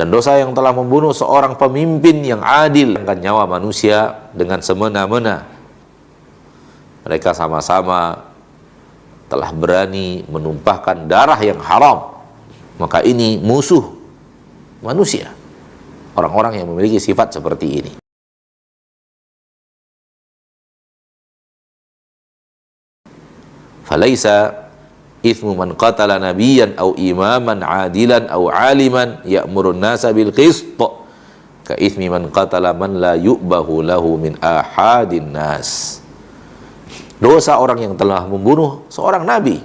Dan dosa yang telah membunuh seorang pemimpin yang adil, dengan nyawa manusia dengan semena-mena. Mereka sama-sama telah berani menumpahkan darah yang haram. Maka ini musuh manusia, orang-orang yang memiliki sifat seperti ini. Falaisa ithmu man qatala nabiyyan aw imaman adilan aw aliman ya'murun nasa bil qist ka ithmi man qatala man la yu'bahu lahu min ahadin nas. Dosa orang yang telah membunuh seorang nabi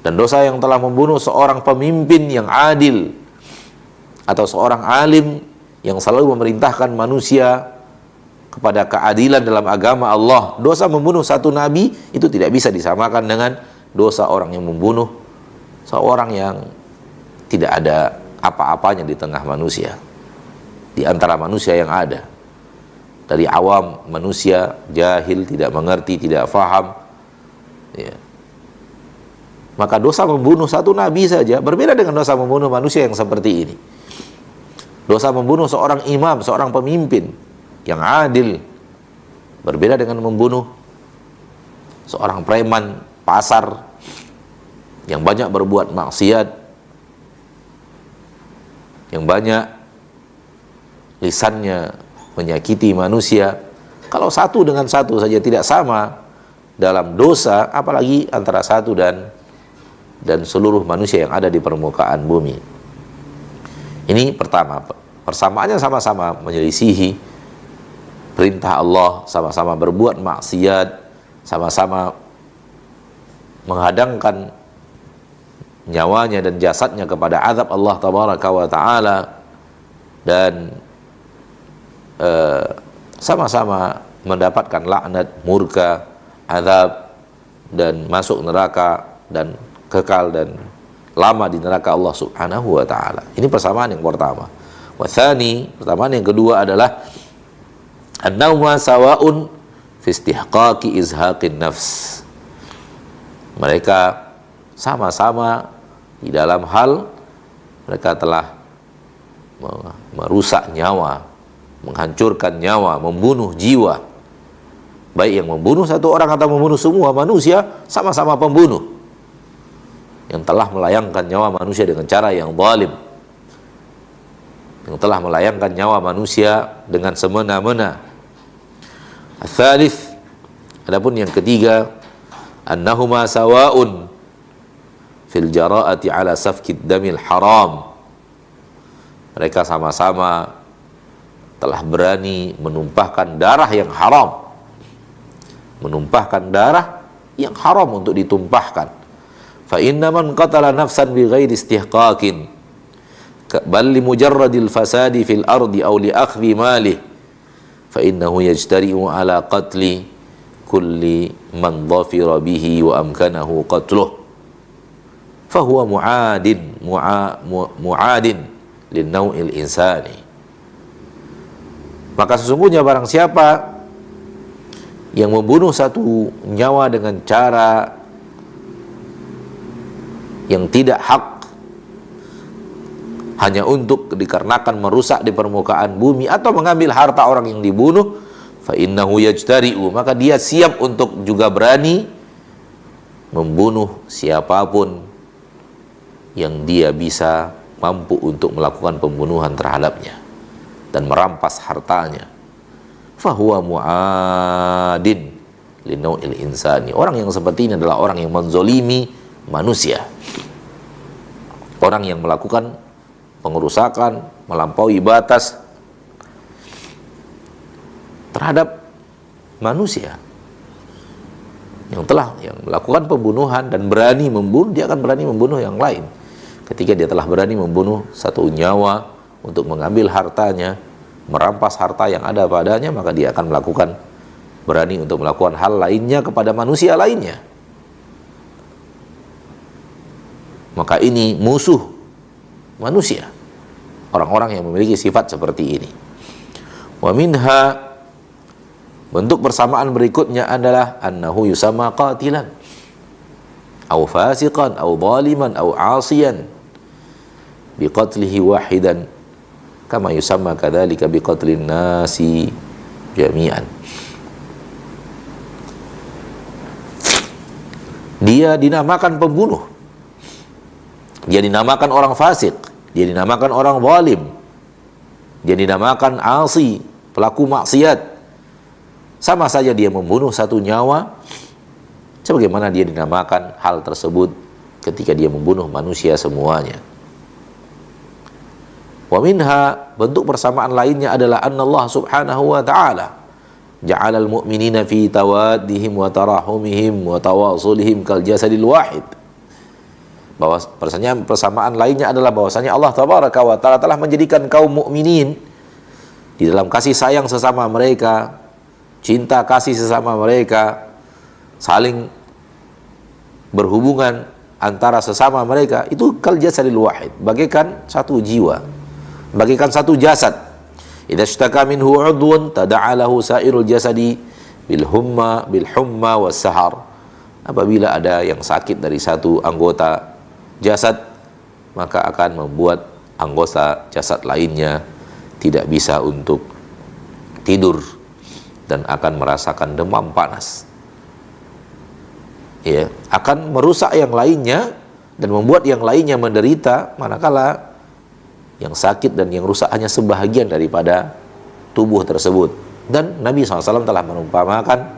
dan dosa yang telah membunuh seorang pemimpin yang adil atau seorang alim yang selalu memerintahkan manusia kepada keadilan dalam agama Allah. Dosa membunuh satu nabi itu tidak bisa disamakan dengan dosa orang yang membunuh seorang yang tidak ada apa-apanya di tengah manusia, di antara manusia yang ada. Dari awam manusia, jahil, tidak mengerti, tidak faham, ya. Maka dosa membunuh satu nabi saja berbeda dengan dosa membunuh manusia yang seperti ini. Dosa membunuh seorang imam, seorang pemimpin yang adil berbeda dengan membunuh seorang preman pasar yang banyak berbuat maksiat, yang banyak lisannya menyakiti manusia. Kalau satu dengan satu saja tidak sama dalam dosa, apalagi antara satu dan seluruh manusia yang ada di permukaan bumi. Ini pertama, persamaannya sama-sama menyelisihi perintah Allah, sama-sama berbuat maksiat, sama-sama menghadangkan nyawanya dan jasadnya kepada azab Allah tabaraka wa ta'ala, dan sama-sama mendapatkan laknat, murka, azab, dan masuk neraka dan kekal dan lama di neraka Allah subhanahu wa ta'ala. Ini persamaan yang pertama. Wathani, persamaan yang kedua adalah annahuma sawa'un fi istihqaqi izhaqin nafs. Mereka sama-sama di dalam hal mereka telah merusak nyawa, menghancurkan nyawa, membunuh jiwa. Baik yang membunuh satu orang atau membunuh semua manusia, sama-sama pembunuh yang telah melayangkan nyawa manusia dengan cara yang zalim, yang telah melayangkan nyawa manusia dengan semena-mena. Ats-tsalits, adapun yang ketiga, annahuma sawa'un fil jara'ati ala safkid damil haram. Mereka sama-sama telah berani menumpahkan darah yang haram, menumpahkan darah yang haram untuk ditumpahkan. Fa inna man qatala nafsan bi ghairi istihqaqin bal li mujarradil fasadi fil ardi aw li akhdhi malih fa innahu yajtari'u ala qatli kulli man dhafira bihi wa amkanahu qatluh fa huwa mu'adin lin naw'il insani. Maka sesungguhnya barang siapa yang membunuh satu nyawa dengan cara yang tidak hak, hanya untuk dikarenakan merusak di permukaan bumi atau mengambil harta orang yang dibunuh, fa innahu yajtari'u, maka dia siap untuk juga berani membunuh siapapun yang dia bisa mampu untuk melakukan pembunuhan terhadapnya dan merampas hartanya. Fahuwa mu'adin linau'il insani. Orang yang seperti ini adalah orang yang menzolimi manusia, orang yang melakukan pengerusakan, melampaui batas terhadap manusia, yang melakukan pembunuhan dan berani membunuh. Dia akan berani membunuh yang lain ketika dia telah berani membunuh satu nyawa untuk mengambil hartanya, merampas harta yang ada padanya, maka dia akan berani untuk melakukan hal lainnya kepada manusia lainnya. Maka ini musuh manusia, orang-orang yang memiliki sifat seperti ini. Wa minha, bentuk persamaan berikutnya adalah annahu yusamma qatilan au fasiqan au zaliman au 'asiyan. biqatlihi wahidan kama yusamma kadzalika biqatlin nasi jami'an. Dia dinamakan pembunuh, dia dinamakan orang fasik, dia dinamakan orang zalim, dia dinamakan asi, pelaku maksiat. Sama saja dia membunuh satu nyawa sebagaimana dia dinamakan hal tersebut ketika dia membunuh manusia semuanya. Wa minha, bentuk persamaan lainnya adalah annallah subhanahu wa ta'ala ja'alal mu'minina fi tawaddihim wa tarahumihim wa tawasulihim kal jasadil wahid. Bahwa persamaan lainnya adalah bahwasanya Allah tabaraka wa ta'ala telah menjadikan kaum mukminin di dalam kasih sayang sesama mereka, cinta kasih sesama mereka, saling berhubungan antara sesama mereka itu kal jasadil wahid, bagaikan satu jiwa, bagaikan satu jasad. Idza ishtaka minhu 'udwun tada'a lahu sa'irul jasadi bil humma was sahar. Apabila ada yang sakit dari satu anggota jasad, maka akan membuat anggota jasad lainnya tidak bisa untuk tidur dan akan merasakan demam panas. Ya, akan merusak yang lainnya dan membuat yang lainnya menderita, manakala yang sakit dan yang rusak hanya sebahagian daripada tubuh tersebut. Dan Nabi SAW telah merumpamakan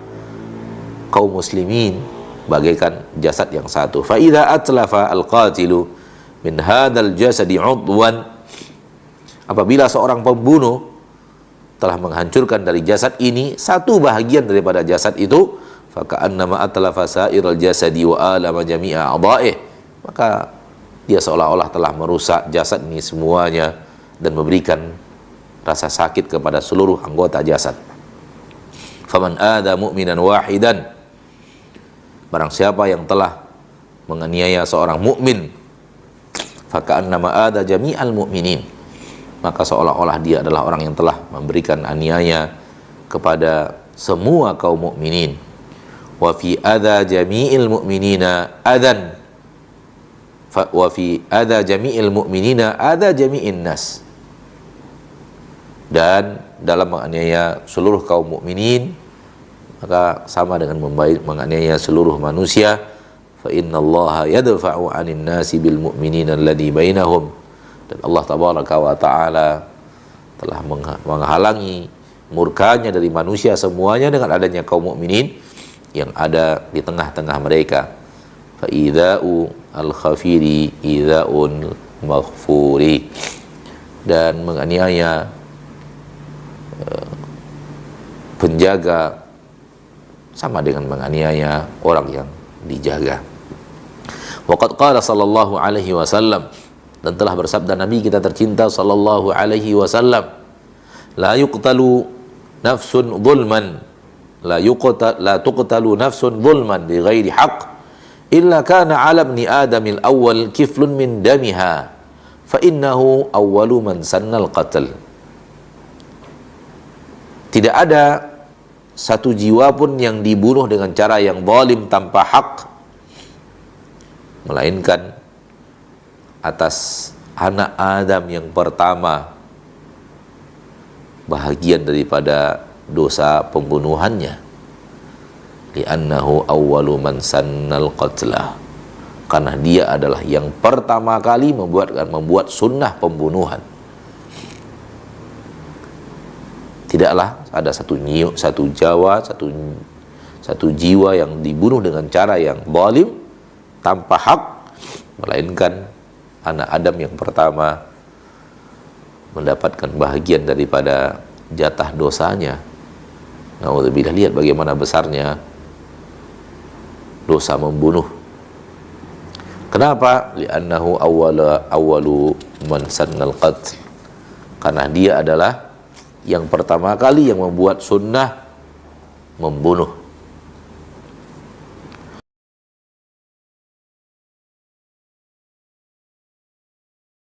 kaum muslimin bagaikan jasad yang satu. Fa idza atlafa al-qatilu min hadzal jasadi 'udwan, apabila seorang pembunuh telah menghancurkan dari jasad ini satu bahagian daripada jasad itu, fa ka'annama atlafa sa'iral jasadi wa alama jami'a a'dha'ih, maka dia seolah-olah telah merusak jasad ini semuanya dan memberikan rasa sakit kepada seluruh anggota jasad. Faman ada mu'minan wahidan, barang siapa yang telah menganiaya seorang mukmin, faka'annama ada jami'al mu'minin, maka seolah-olah dia adalah orang yang telah memberikan aniaya kepada semua kaum mukminin. Wa fi adza jami'il mu'minina adan, wa fi adza jami'il mu'minina adza jami'in nas, dan dalam menganiaya seluruh kaum mukminin maka sama dengan menganiaya seluruh manusia. Fa innallaha yadfa'u 'anil nasi bil mu'minina alladhi bainahum, dan Allah tabaraka wa ta'ala telah menghalangi murkanya dari manusia semuanya dengan adanya kaum mukminin yang ada di tengah-tengah mereka. Fa idza'u al-khafiri idza'un maghfuri, dan menganiaya penjaga sama dengan menganiaya orang yang dijaga. Waqad qala sallallahu alaihi wasallam, dan telah bersabda Nabi kita tercinta sallallahu alaihi wasallam, la yuqtalu nafsun zulman, la tuqtalu nafsun zulman bi ghairi haqq illa kana 'ala ibni adamil awwal kiflun min damiha fa innahu awwalu man sannal qatl. Tidak ada satu jiwa pun yang dibunuh dengan cara yang zalim tanpa hak, melainkan atas anak Adam yang pertama bahagian daripada dosa pembunuhannya. Li'annahu awwalu man sannal qatlah, karena dia adalah yang pertama kali membuat sunnah pembunuhan. Tidaklah ada satu jiwa yang dibunuh dengan cara yang zalim tanpa hak, melainkan anak Adam yang pertama mendapatkan bahagian daripada jatah dosanya. Naudzubillah, lihat bagaimana besarnya dosa membunuh. Kenapa? Li'annahu awwalu man sannal qatl, karena dia adalah yang pertama kali yang membuat sunnah membunuh.